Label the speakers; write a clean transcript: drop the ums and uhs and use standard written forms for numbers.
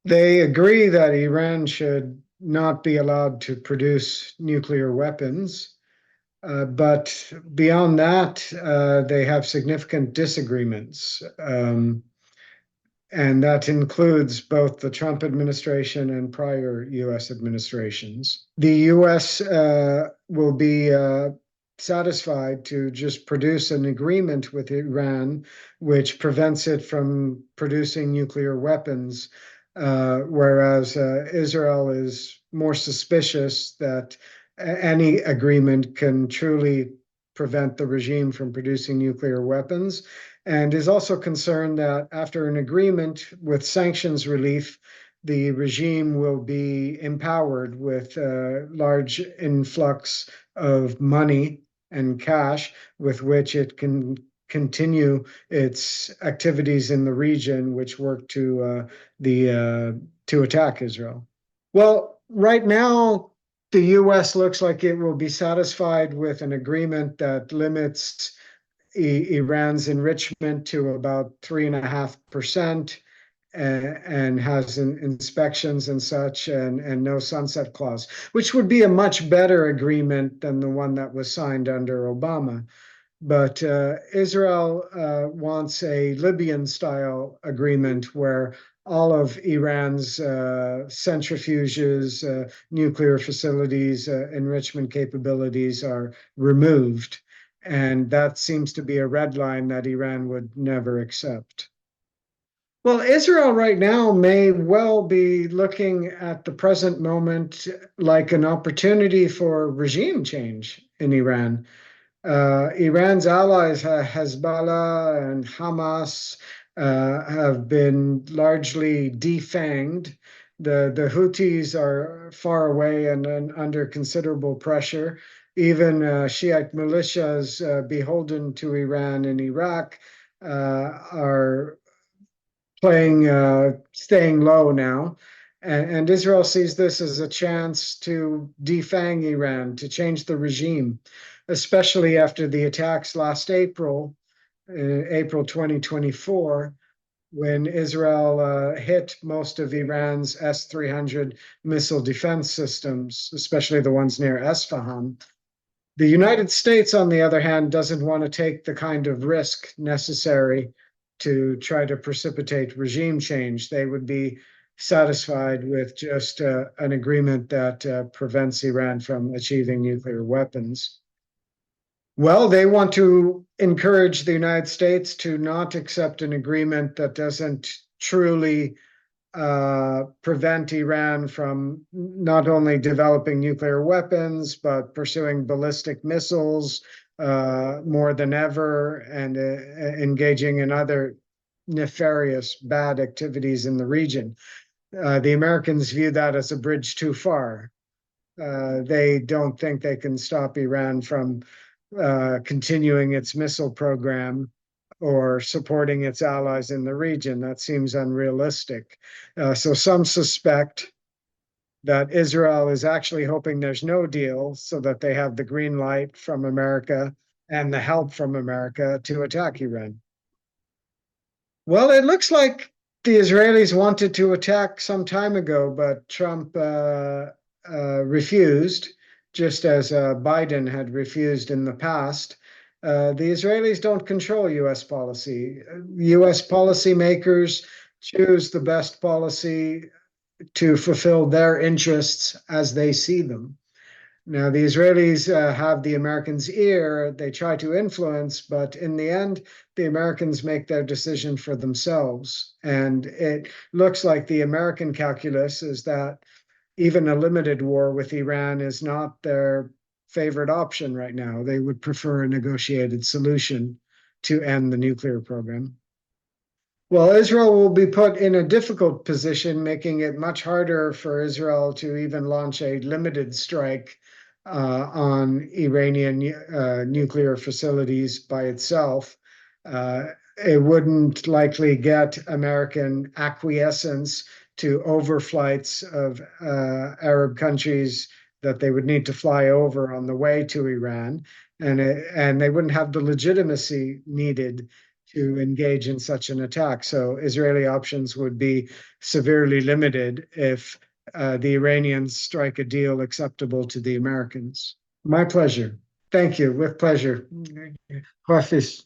Speaker 1: They agree that Iran should not be allowed to produce nuclear weapons, but beyond that, they have significant disagreements. And that includes both the Trump administration and prior US administrations. The US will be satisfied to just produce an agreement with Iran, which prevents it from producing nuclear weapons, whereas Israel is more suspicious that any agreement can truly prevent the regime from producing nuclear weapons, and is also concerned that after an agreement with sanctions relief, the regime will be empowered with a large influx of money and cash with which it can continue its activities in the region, which work to attack Israel. Well, right now, the U.S. looks like it will be satisfied with an agreement that limits Iran's enrichment to about 3.5%, and has inspections and such, and no sunset clause, which would be a much better agreement than the one that was signed under Obama. But Israel wants a Libyan style agreement where all of Iran's centrifuges, nuclear facilities, enrichment capabilities are removed. And that seems to be a red line that Iran would never accept. Well, Israel right now may well be looking at the present moment like an opportunity for regime change in Iran. Iran's allies, Hezbollah and Hamas, have been largely defanged. The Houthis are far away and under considerable pressure. Even Shiite militias beholden to Iran in Iraq are staying low now. And Israel sees this as a chance to defang Iran, to change the regime, especially after the attacks last April, April 2024, when Israel hit most of Iran's S-300 missile defense systems, especially the ones near Esfahan. The United States, on the other hand, doesn't want to take the kind of risk necessary to try to precipitate regime change. They would be satisfied with just an agreement that prevents Iran from achieving nuclear weapons. Well, they want to encourage the United States to not accept an agreement that doesn't truly prevent Iran from not only developing nuclear weapons, but pursuing ballistic missiles more than ever, and engaging in other nefarious, bad activities in the region. The Americans view that as a bridge too far. They don't think they can stop Iran from continuing its missile program or supporting its allies in the region. That seems unrealistic. So some suspect that Israel is actually hoping there's no deal so that they have the green light from America and the help from America to attack Iran. Well, it looks like the Israelis wanted to attack some time ago, but Trump refused, just as Biden had refused in the past. The Israelis don't control US policy. US policymakers choose the best policy to fulfill their interests as they see them. Now, the Israelis have the Americans' ear. They try to influence, but in the end, the Americans make their decision for themselves. And it looks like the American calculus is that even a limited war with Iran is not their favorite option right now. They would prefer a negotiated solution to end the nuclear program. Well, Israel will be put in a difficult position, making it much harder for Israel to even launch a limited strike on Iranian nuclear facilities by itself. It wouldn't likely get American acquiescence to overflights of Arab countries that they would need to fly over on the way to Iran, and they wouldn't have the legitimacy needed to engage in such an attack. So Israeli options would be severely limited if the Iranians strike a deal acceptable to the Americans. My pleasure. Thank you. With pleasure. Hafiz.